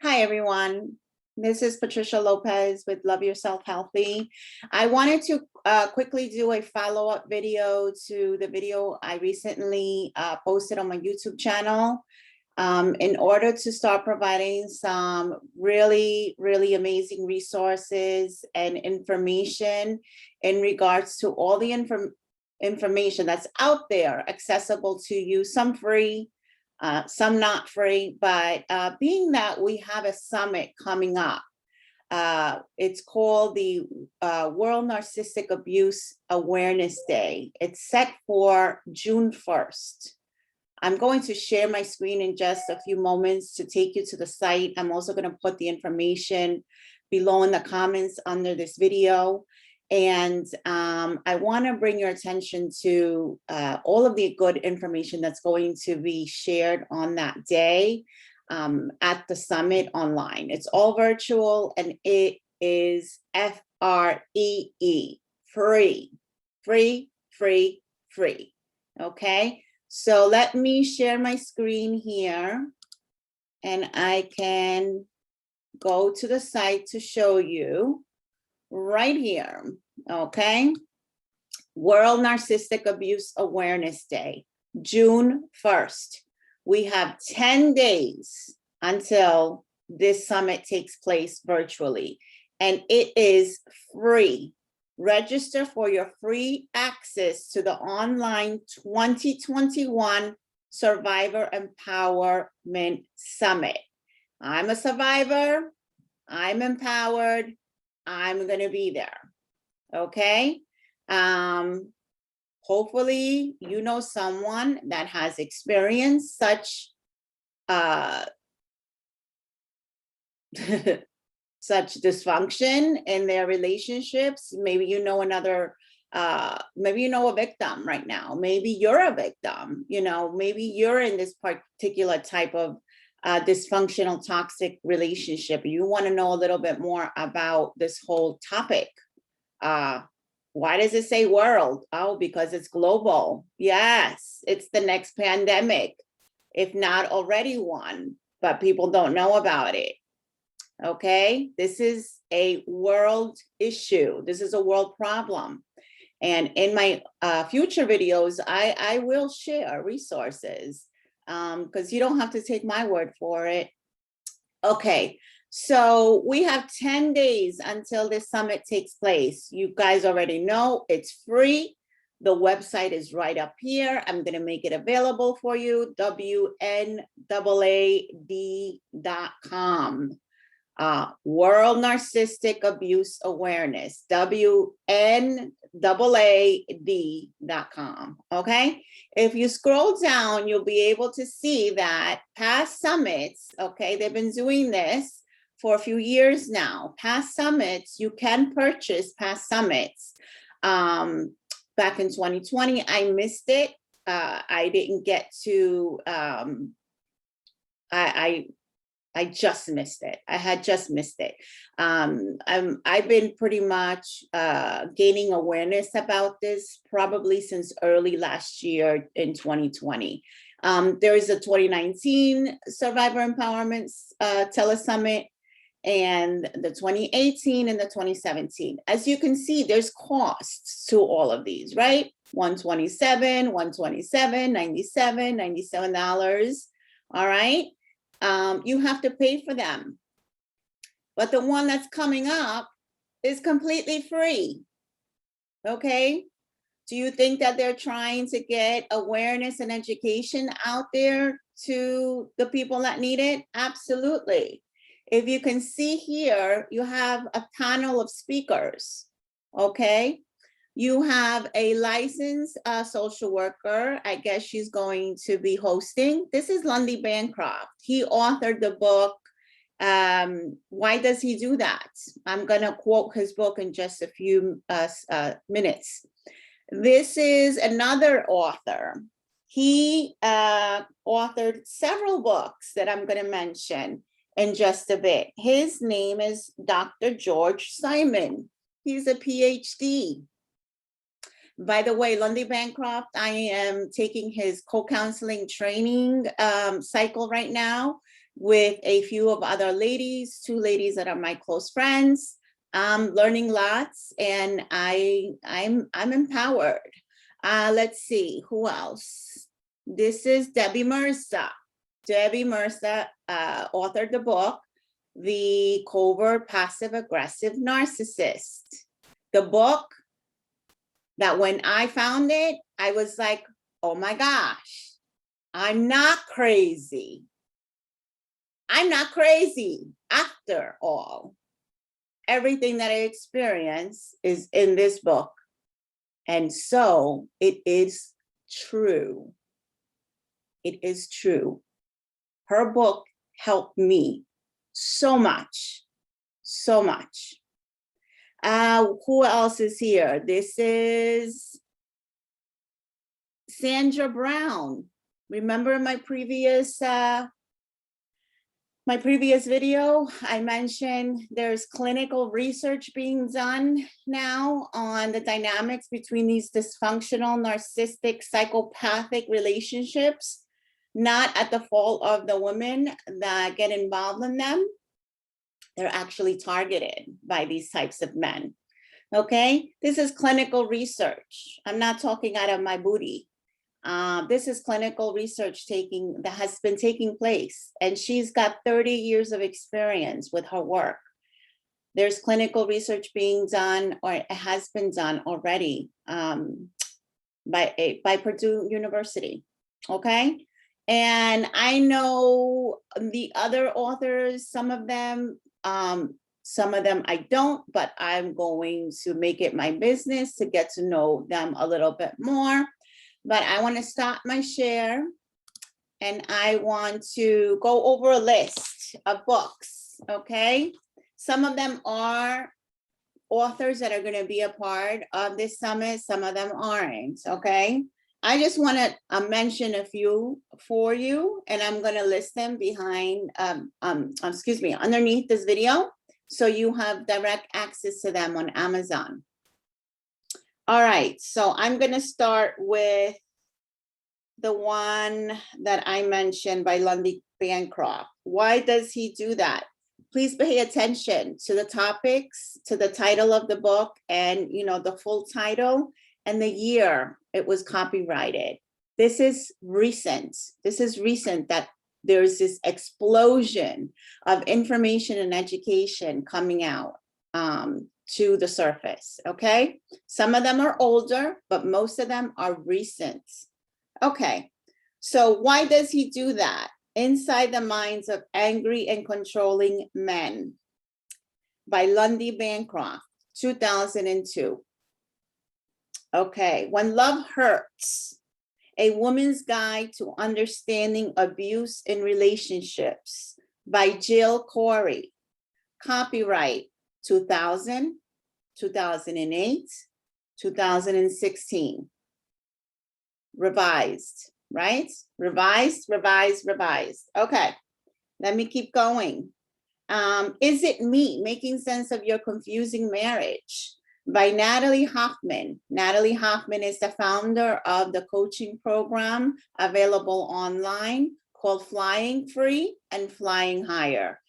Hi, everyone. This is Patricia Lopez with Love Yourself Healthy. I wanted to quickly do a follow-up video to the video I recently posted on my YouTube channel in order to start providing some really, really amazing resources and information in regards to all the information that's out there accessible to you, some free, some not free, but being that we have a summit coming up, it's called the World Narcissistic Abuse Awareness Day. It's set for June 1st. I'm going to share my screen in just a few moments to take you to the site. I'm also going to put the information below in the comments under this video. And I want to bring your attention to all of the good information that's going to be shared on that day at the summit online. It's all virtual and it is FREE, free, free, free, free. Okay, so let me share my screen here and I can go to the site to show you. Right here, okay? World Narcissistic Abuse Awareness Day, June 1st. We have 10 days until this summit takes place virtually, and it is free. Register for your free access to the online 2021 Survivor Empowerment Summit. I'm a survivor, I'm empowered, I'm going to be there. Okay. Hopefully, you know someone that has experienced such such dysfunction in their relationships. Maybe you know another, maybe you know a victim right now. Maybe you're a victim, you know, maybe you're in this particular type of dysfunctional toxic relationship. You want to know a little bit more about this whole topic. Why does it say world? Oh, because it's global. Yes, it's the next pandemic, if not already one, but people don't know about it. Okay, this is a world issue. This is a world problem. And in my future videos, I will share resources because you don't have to take my word for it. Okay, so we have 10 days until this summit takes place. You guys already know it's free. The website is right up here. I'm going to make it available for you, WNAAD.com. World Narcissistic Abuse Awareness, WNAAD.com. Okay, if you scroll down, you'll be able to see that past summits, okay, they've been doing this for a few years now. Past summits, you can purchase past summits. Back in 2020, I missed it. I didn't get to, I just missed it. I had just missed it. I've been pretty much gaining awareness about this probably since early last year in 2020. There is a 2019 Survivor Empowerment Telesummit and the 2018 and the 2017. As you can see, there's costs to all of these, right? $127, $127, $97, $97. All right. You have to pay for them. But the one that's coming up is completely free. Okay. Do you think that they're trying to get awareness and education out there to the people that need it? Absolutely. If you can see here, you have a panel of speakers. Okay. You have a licensed social worker. I guess she's going to be hosting. This is Lundy Bancroft. He authored the book, Why Does He Do That? I'm going to quote his book in just a few minutes. This is another author. He authored several books that I'm going to mention in just a bit. His name is Dr. George Simon. He's a PhD. By the way, Lundy Bancroft, I am taking his co-counseling training cycle right now. with a few of other ladies, 2 ladies that are my close friends. I'm learning lots, and I'm empowered. Let's see, who else? This is Debbie Mercer. Debbie Mercer authored the book, The Covert Passive Aggressive Narcissist. The book that when I found it, I was like, oh my gosh, I'm not crazy. I'm not crazy after all. Everything that I experience is in this book. And so it is true. It is true. Her book helped me so much, so much. Who else is here? This is Sandra Brown. Remember my previous video, I mentioned there's clinical research being done now on the dynamics between these dysfunctional, narcissistic, psychopathic relationships, not at the fault of the women that get involved in them. They're actually targeted by these types of men. Okay, this is clinical research. I'm not talking out of my booty. This is clinical research that has been taking place, and she's got 30 years of experience with her work. There's clinical research being done, or it has been done already by Purdue University. Okay, and I know the other authors, some of them I don't, but I'm going to make it my business to get to know them a little bit more. But I want to stop my share, and I want to go over a list of books, okay? Some of them are authors that are going to be a part of this summit. Some of them aren't, okay? I just want to mention a few for you, and I'm going to list them behind, underneath this video, so you have direct access to them on Amazon. All right, so I'm going to start with the one that I mentioned by Lundy Bancroft. Why does he do that? Please pay attention to the topics, to the title of the book, and the full title and the year it was copyrighted. This is recent. This is recent that there's this explosion of information and education coming out to the surface, okay? Some of them are older, but most of them are recent. Okay, so why does he do that? Inside the Minds of Angry and Controlling Men by Lundy Bancroft, 2002. Okay, When Love Hurts, A Woman's Guide to Understanding Abuse in Relationships by Jill Corey, copyright 2000, 2008, 2016. Revised, right? Revised. Okay, let me keep going. Is It Me? Making Sense of Your Confusing Marriage by Natalie Hoffman. Natalie Hoffman is the founder of the coaching program available online called Flying Free and Flying Higher.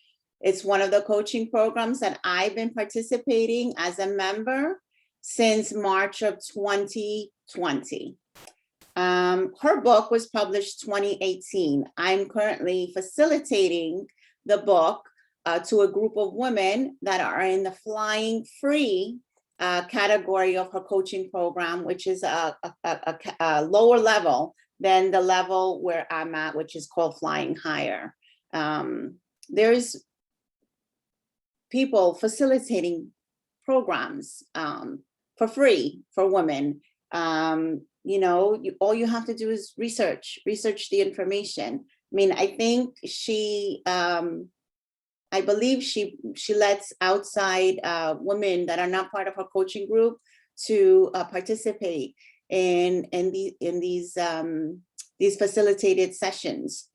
It's one of the coaching programs that I've been participating as a member since March of 2020. Her book was published 2018. I'm currently facilitating the book to a group of women that are in the Flying Free category of her coaching program, which is a lower level than the level where I'm at, which is called Flying Higher. There's people facilitating programs for free for women. All you have to do is research the information. I mean, I think I believe she lets outside women that are not part of her coaching group to participate in these facilitated sessions.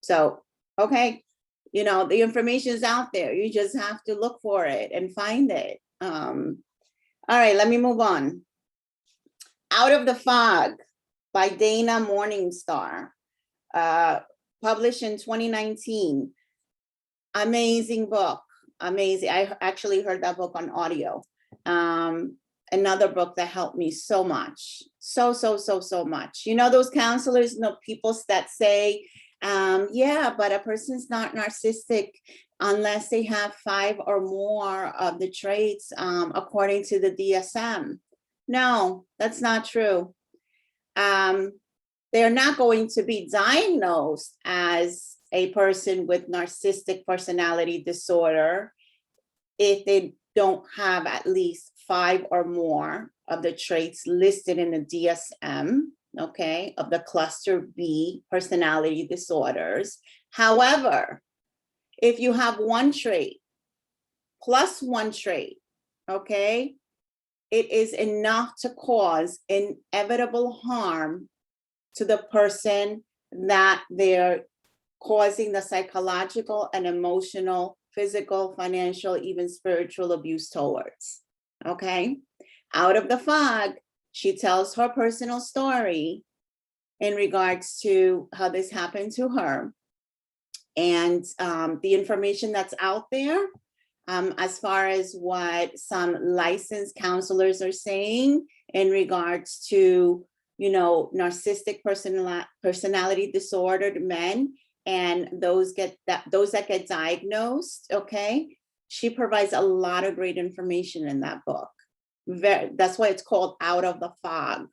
So, okay, the information is out there. You just have to look for it and find it. All right, let me move on. Out of the Fog by Dana Morningstar, published in 2019. Amazing book, amazing. I actually heard that book on audio. Another book that helped me so much, so much. You know, those counselors, you know, people that say, yeah, but a person's not narcissistic unless they have 5 or more of the traits, according to the DSM. No, that's not true. They're not going to be diagnosed as a person with narcissistic personality disorder if they don't have at least 5 or more of the traits listed in the DSM, okay, of the cluster B personality disorders. However, if you have 1 trait plus 1 trait, okay, it is enough to cause inevitable harm to the person that they're causing the psychological and emotional, physical, financial, even spiritual abuse towards. Okay, Out of the Fog, she tells her personal story in regards to how this happened to her. And the information that's out there, as far as what some licensed counselors are saying in regards to, you know, narcissistic personality disordered men and those that get diagnosed, okay? She provides a lot of great information in that book. That's why it's called Out of the Fog,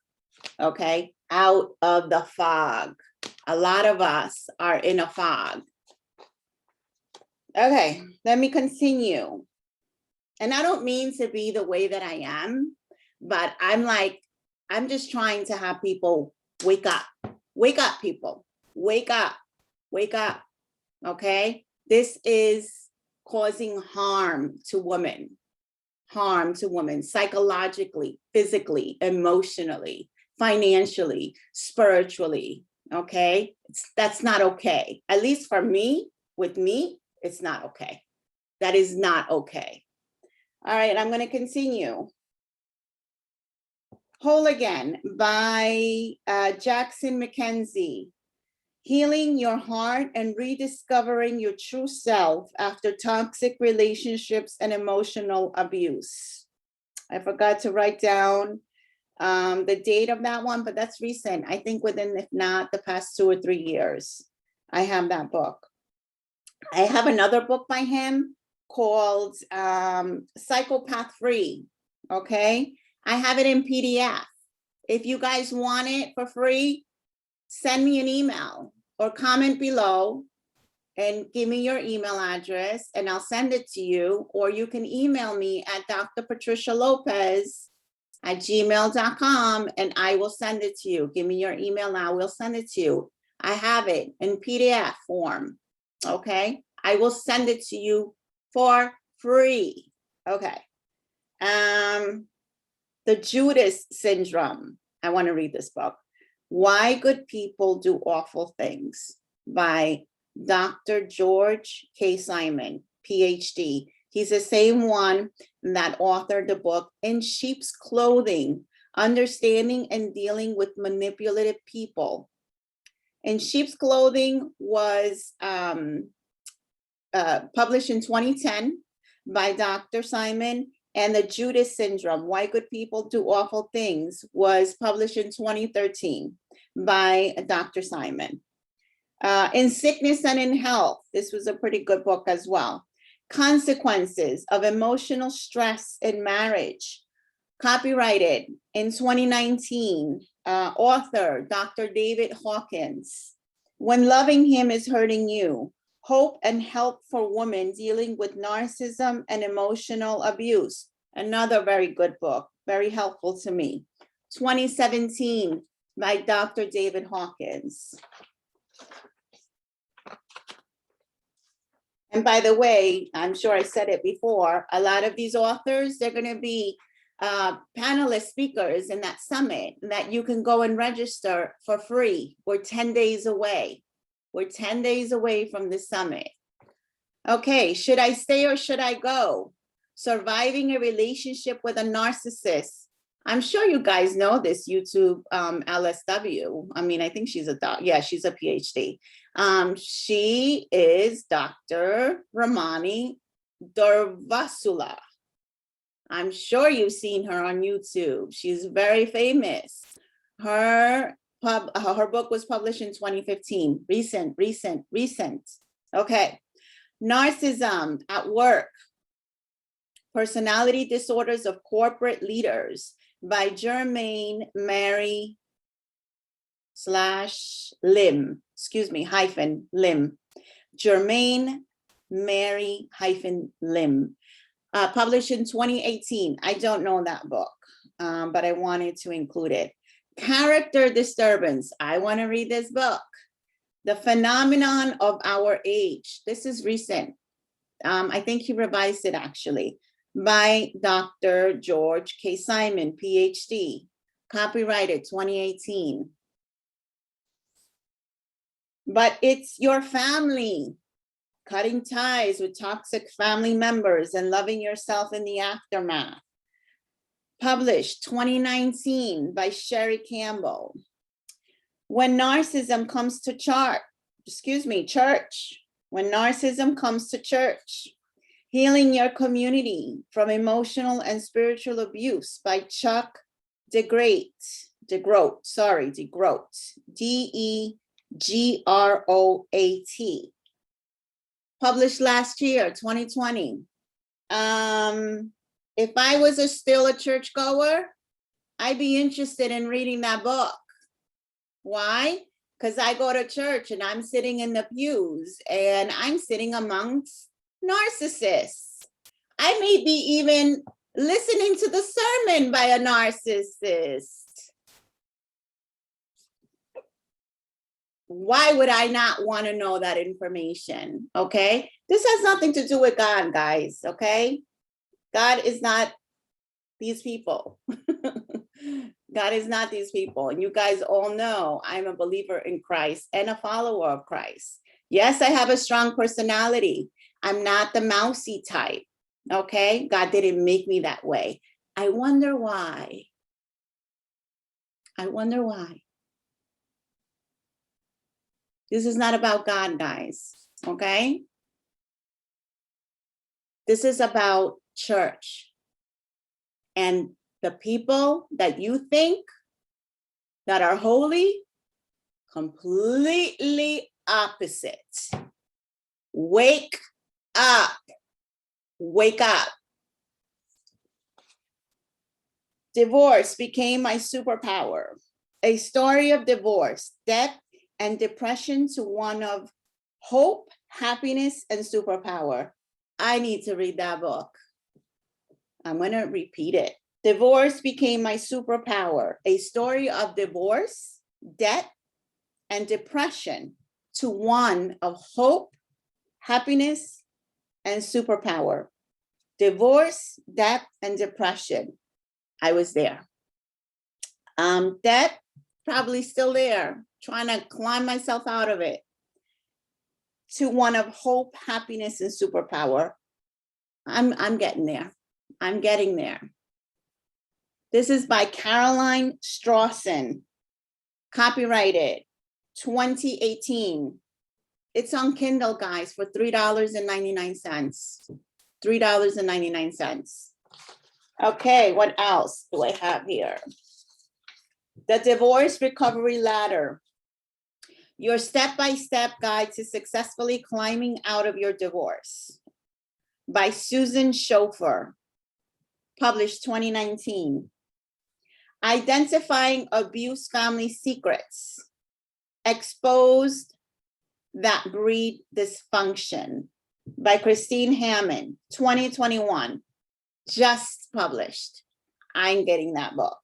okay? Out of the fog. A lot of us are in a fog. Okay, let me continue. And I don't mean to be the way that I am, but I'm just trying to have people wake up. Wake up, people. Wake up. Wake up. Okay? This is causing harm to women. Harm to women psychologically, physically, emotionally, financially, spiritually. Okay? That's not okay. At least for me, with me, it's not okay. That is not okay. All right, I'm going to continue. Whole Again by Jackson McKenzie. Healing your heart and rediscovering your true self after toxic relationships and emotional abuse. I forgot to write down the date of that one, but that's recent. I think within, if not the past 2 or 3 years, I have that book. I have another book by him called Psychopath Free, okay? I have it in PDF. If you guys want it for free, send me an email or comment below and give me your email address and I'll send it to you. Or you can email me at drpatricialopez@gmail.com and I will send it to you. Give me your email now, we'll send it to you. I have it in PDF form, okay? I will send it to you for free, okay? The Judas Syndrome. I want to read this book. Why Good People Do Awful Things by Dr. George K. Simon, PhD. He's the same one that authored the book In Sheep's Clothing, Understanding and Dealing with Manipulative People. In Sheep's Clothing was published in 2010 by Dr. Simon. And the Judas Syndrome, Why Good People Do Awful Things, was published in 2013 by Dr. Simon. In Sickness and in Health, this was a pretty good book as well. Consequences of Emotional Stress in Marriage, copyrighted in 2019, author Dr. David Hawkins. When Loving Him is Hurting You, Hope and Help for Women Dealing with Narcissism and Emotional Abuse. Another very good book, very helpful to me. 2017 by Dr. David Hawkins. And by the way, I'm sure I said it before, a lot of these authors, they're going to be panelist speakers in that summit that you can go and register for free. We're 10 days away. We're 10 days away from the summit. Okay, should I stay or should I go? Surviving a relationship with a narcissist. I'm sure you guys know this YouTube LSW. I mean, I think she's a doc. Yeah, she's a PhD. She is Dr. Ramani Durvasula. I'm sure you've seen her on YouTube. She's very famous. Her book was published in 2015. Recent. Okay. Narcissism at Work. Personality Disorders of Corporate Leaders by Germaine Mary /Lim, -Lim. Germaine Mary -Lim. Published in 2018. I don't know that book, but I wanted to include it. Character Disturbance. I want to read this book. The Phenomenon of Our Age. This is recent. I think he revised it actually, by Dr. George K. Simon, PhD. Copyrighted 2018. But it's your family. Cutting ties with toxic family members and loving yourself in the aftermath. Published 2019 by Sherry Campbell. When narcissism comes to church. When narcissism comes to church. Healing Your Community from Emotional and Spiritual Abuse by Chuck DeGroat. DEGROAT. Published last year, 2020. If I was still a churchgoer, I'd be interested in reading that book. Why? Because I go to church and I'm sitting in the pews and I'm sitting amongst narcissists. I may be even listening to the sermon by a narcissist. Why would I not want to know that information? Okay. This has nothing to do with God, guys. Okay. God is not these people. God is not these people. And you guys all know I'm a believer in Christ and a follower of Christ. Yes, I have a strong personality. I'm not the mousy type. Okay. God didn't make me that way. I wonder why. This is not about God, guys, okay? This is about church. And the people that you think that are holy, completely opposite. Wake up. Wake up. Divorce became my superpower. A story of divorce, death, and depression to one of hope, happiness, and superpower. I need to read that book. I'm going to repeat it. Divorce became my superpower. A story of divorce, death, and depression to one of hope, happiness, and superpower. Divorce, death, and depression. I was there. Death, probably still there, trying to climb myself out of it. To one of hope, happiness, and superpower. I'm getting there. I'm getting there. This is by Caroline Strawson, copyrighted 2018. It's on Kindle, guys, for $3.99. $3.99. Okay, what else do I have here? The Divorce Recovery Ladder. Your step-by-step guide to successfully climbing out of your divorce by Susan Schofer, published 2019. Identifying Abuse Family Secrets, Exposed That Breed Dysfunction by Christine Hammond, 2021, just published. I'm getting that book.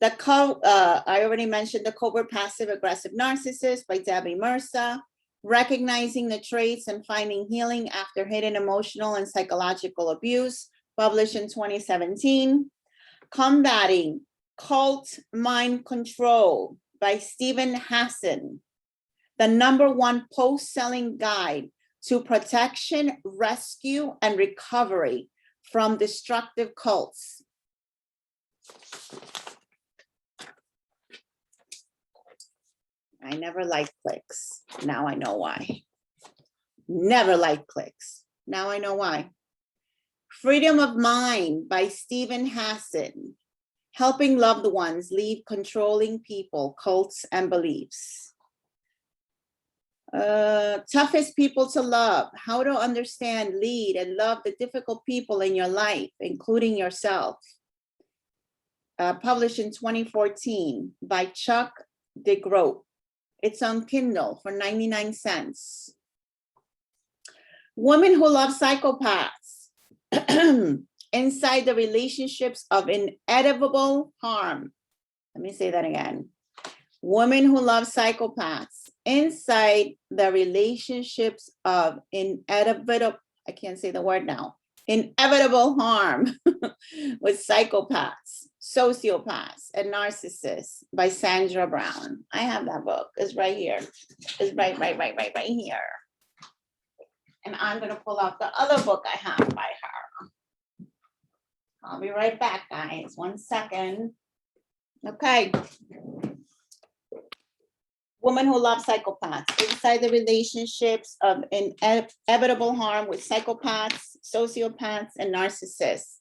I already mentioned The Covert Passive Aggressive Narcissist by Debbie Mercer, Recognizing the Traits and Finding Healing After Hidden Emotional and Psychological Abuse, published in 2017. Combating Cult Mind Control by Stephen Hassan, the #1 post-selling guide to protection, rescue, and recovery from destructive cults. I never liked clicks. Now I know why. Never liked clicks. Now I know why. Freedom of Mind by Stephen Hassan. Helping loved ones leave controlling people, cults, and beliefs. Toughest people to love. How to understand, lead, and love the difficult people in your life, including yourself. Published in 2014 by Chuck DeGroat. It's on Kindle for 99 cents. Women who love psychopaths. Inside the relationships of inevitable harm. Let me say that again. Women who love psychopaths. Inside the relationships of inevitable, I can't say the word now, inevitable harm with psychopaths, sociopaths, and narcissists by Sandra Brown. I have that book. It's right here. It's right here. And I'm going to pull out the other book I have by her. I'll be right back, guys. 1 second. Okay. Women who love psychopaths. Inside the relationships of inevitable harm with psychopaths, sociopaths, and narcissists.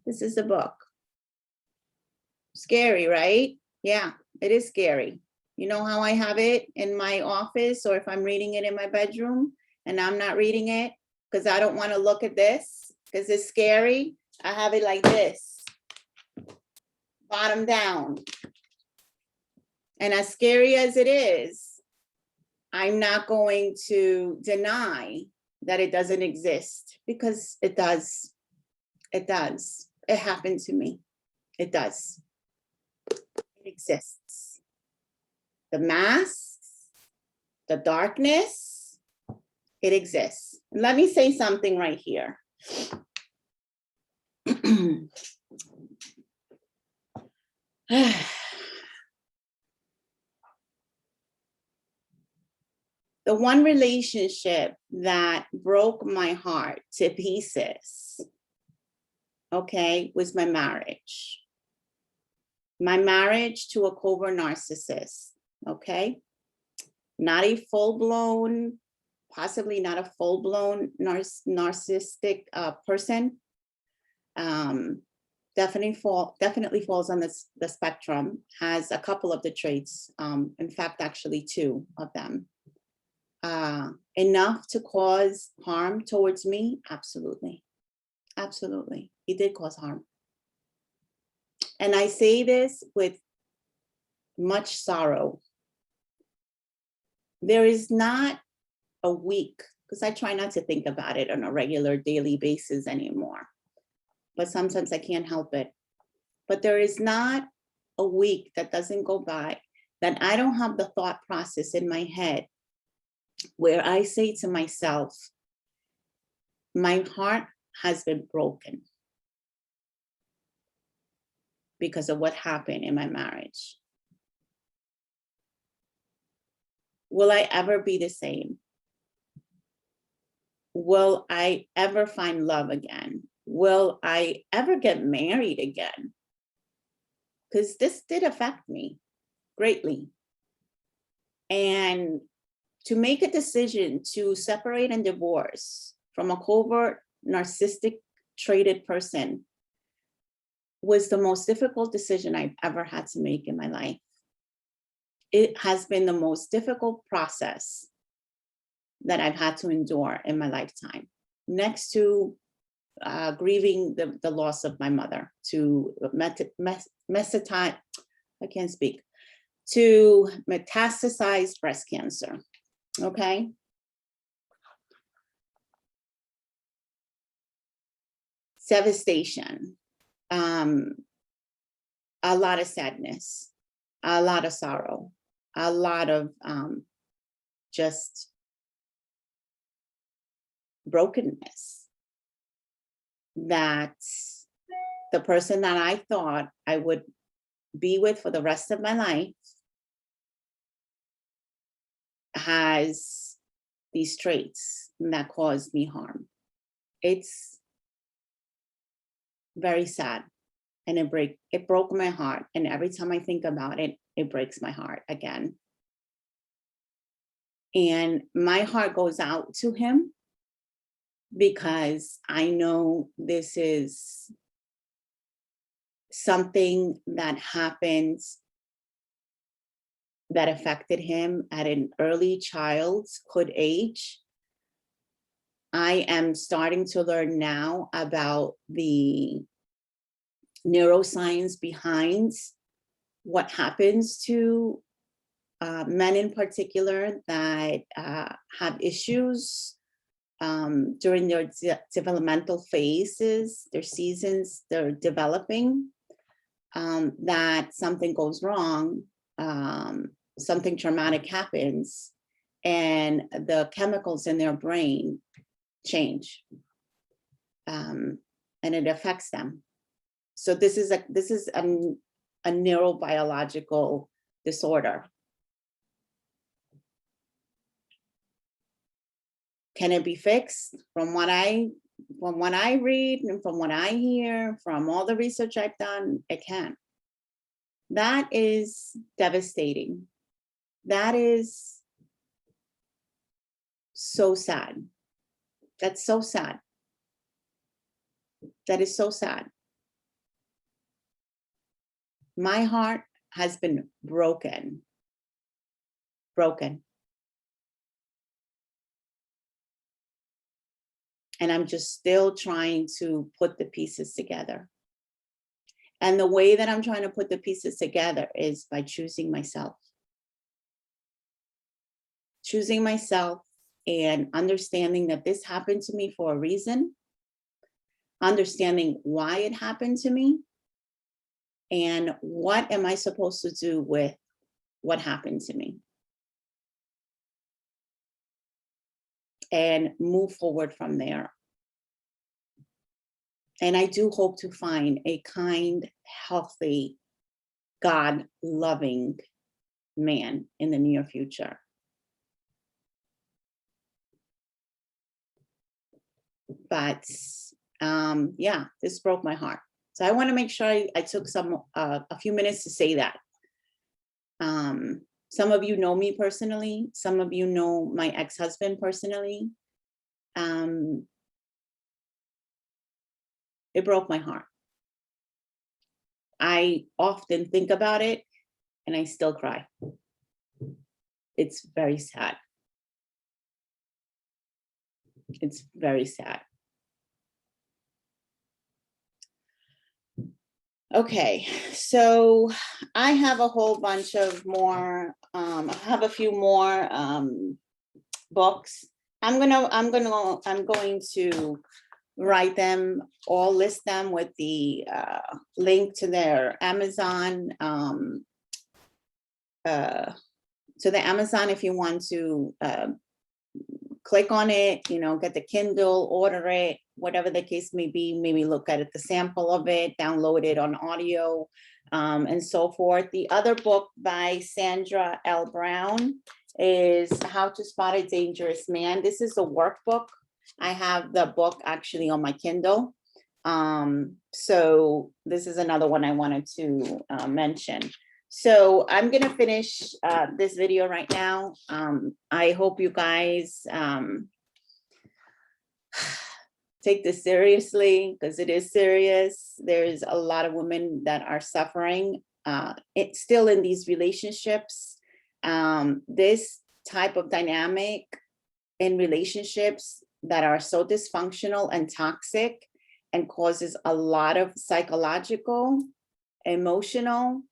This is the book. Scary, right? Yeah, it is scary. You know how I have it in my office, or if I'm reading it in my bedroom and I'm not reading it because I don't want to look at this because it's scary. I have it like this, bottom down. And as scary as it is, I'm not going to deny that it doesn't exist, because it does. It does. It happened to me. It does. It exists. The masks, the darkness, it exists. And let me say something right here. The one relationship that broke my heart to pieces, okay, was my marriage. My marriage to a covert narcissist, okay? Not a full-blown, possibly not a full-blown narcissistic person. Definitely falls on the spectrum, has a couple of the traits, in fact, actually 2 of them. Enough to cause harm towards me? Absolutely. Absolutely. He did cause harm. And I say this with much sorrow. There is not a week, because I try not to think about it on a regular daily basis anymore, but sometimes I can't help it. But there is not a week that doesn't go by that I don't have the thought process in my head where I say to myself, my heart has been broken because of what happened in my marriage. Will I ever be the same? Will I ever find love again? Will I ever get married again? Because this did affect me greatly. And to make a decision to separate and divorce from a covert, narcissistic, traded person was the most difficult decision I've ever had to make in my life. It has been the most difficult process that I've had to endure in my lifetime, next to grieving the loss of my mother, to metastasized breast cancer. Okay. Devastation, a lot of sadness, a lot of sorrow, a lot of just brokenness, that the person that I thought I would be with for the rest of my life has these traits that caused me harm. It's very sad, and it broke my heart. And every time I think about it, it breaks my heart again. And my heart goes out to him because I know this is something that happens that affected him at an early childhood age. I am starting to learn now about the neuroscience behind what happens to men in particular that have issues during their developmental phases, their seasons, they're developing, that something goes wrong, something traumatic happens, and the chemicals in their brain change, and it affects them. So this is a neurobiological disorder. Can it be fixed? From what I read and from what I hear, from all the research I've done, it can. That is devastating. That is so sad. That's so sad. That is so sad. My heart has been broken. And I'm just still trying to put the pieces together. And the way that I'm trying to put the pieces together is by choosing myself. Choosing myself and understanding that this happened to me for a reason, understanding why it happened to me, and what am I supposed to do with what happened to me, and move forward from there. And I do hope to find a kind, healthy, God-loving man in the near future. But yeah, this broke my heart. So I want to make sure I took a few minutes to say that. Some of you know me personally. Some of you know my ex-husband personally. It broke my heart. I often think about it and I still cry. It's very sad. It's very sad. Okay, so I have a whole bunch of more, I have a few more books. I'm going to write them, all list them with the link to their Amazon, to the Amazon if you want to click on it, you know, get the Kindle, order it, whatever the case may be, maybe look at it, the sample of it, download it on audio, and so forth. The other book by Sandra L. Brown is How to Spot a Dangerous Man. This is a workbook. I have the book actually on my Kindle. So this is another one I wanted to mention. So I'm gonna finish this video right now. I hope you guys take this seriously, because it is serious. There's a lot of women that are suffering it's still in these relationships. This type of dynamic in relationships that are so dysfunctional and toxic and causes a lot of psychological, emotional,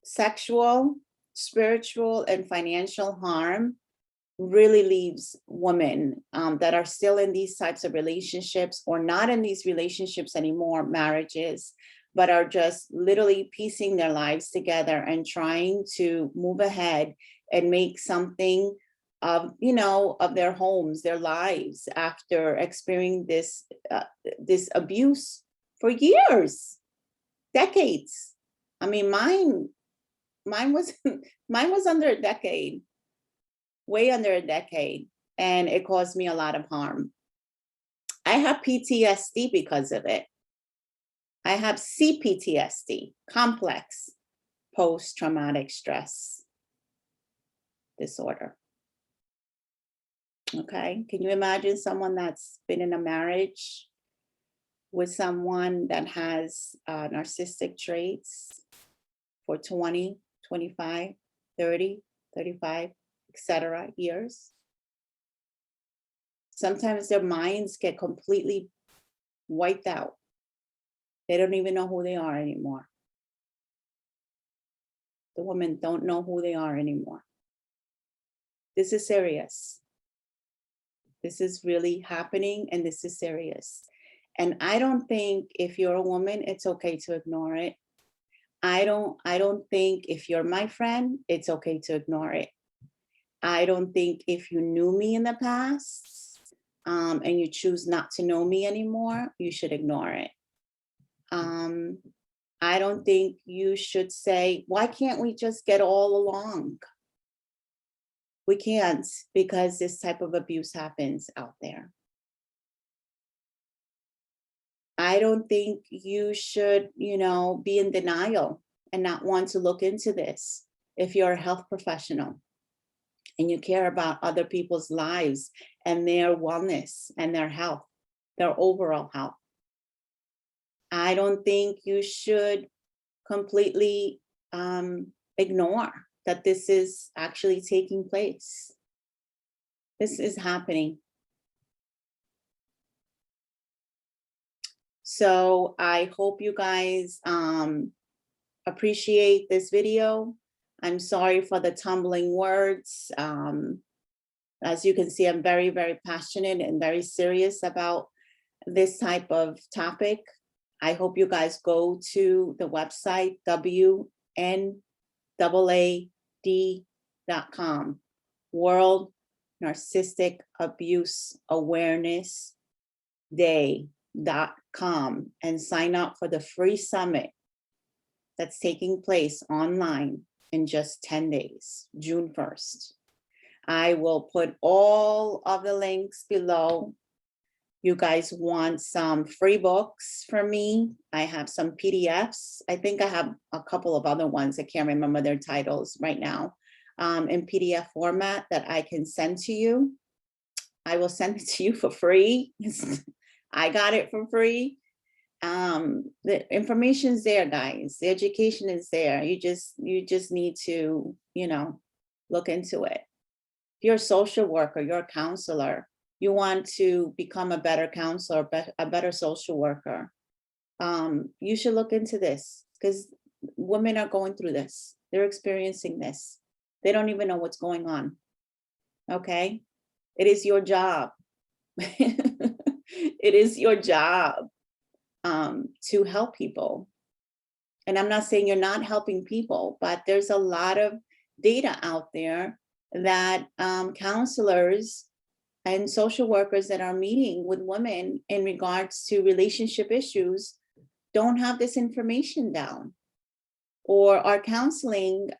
sexual, spiritual, and financial harm really leaves women that are still in these types of relationships or not in these relationships anymore, marriages, but are just literally piecing their lives together and trying to move ahead and make something of, you know, of their homes, their lives, after experiencing this abuse for years, decades. I mean, mine was under a decade, way under a decade, and it caused me a lot of harm. I have PTSD because of it. I have CPTSD, complex post-traumatic stress disorder. Okay, can you imagine someone that's been in a marriage with someone that has narcissistic traits for 20, 25, 30, 35, etc. years? Sometimes their minds get completely wiped out. They don't even know who they are anymore. The women don't know who they are anymore. This is serious. This is really happening, and this is serious. And I don't think if you're a woman, it's okay to ignore it. I don't think if you're my friend, it's okay to ignore it. I don't think if you knew me in the past, and you choose not to know me anymore, you should ignore it. I don't think you should say, why can't we just get all along? We can't, because this type of abuse happens out there. I don't think you should, be in denial and not want to look into this if you're a health professional and you care about other people's lives and their wellness and their health, their overall health. I don't think you should completely ignore that this is actually taking place. This is happening. So I hope you guys appreciate this video. I'm sorry for the tumbling words. As you can see, I'm very, very passionate and very serious about this type of topic. I hope you guys go to the website, WNAAD.com, World Narcissistic Abuse Awareness Day.com, and sign up for the free summit that's taking place online in just 10 days, June 1st. I will put all of the links below. You guys want some free books from me? I have some PDFs. I think I have a couple of other ones. I can't remember their titles right now, in PDF format that I can send to you. I will send it to you for free. I got it for free. The information's there, guys. The education is there. You just need to, look into it. If you're a social worker, you're a counselor, you want to become a better counselor, a better social worker, you should look into this, because women are going through this. They're experiencing this. They don't even know what's going on. Okay? It is your job. It is your job to help people. And I'm not saying you're not helping people, but there's a lot of data out there that counselors and social workers that are meeting with women in regards to relationship issues don't have this information down, or are counseling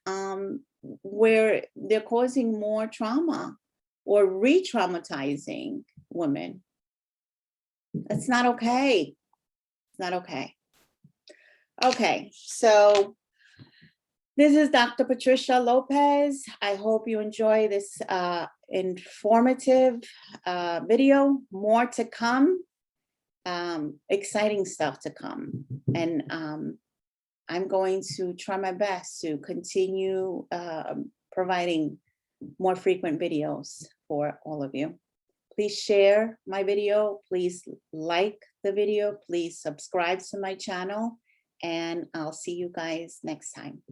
where they're causing more trauma or re-traumatizing women. That's not okay. It's not okay. Okay, so this is Dr. Patricia Lopez. I hope you enjoy this informative video. More to come, exciting stuff to come. And I'm going to try my best to continue providing more frequent videos for all of you. Please share my video. Please like the video. Please subscribe to my channel. And I'll see you guys next time.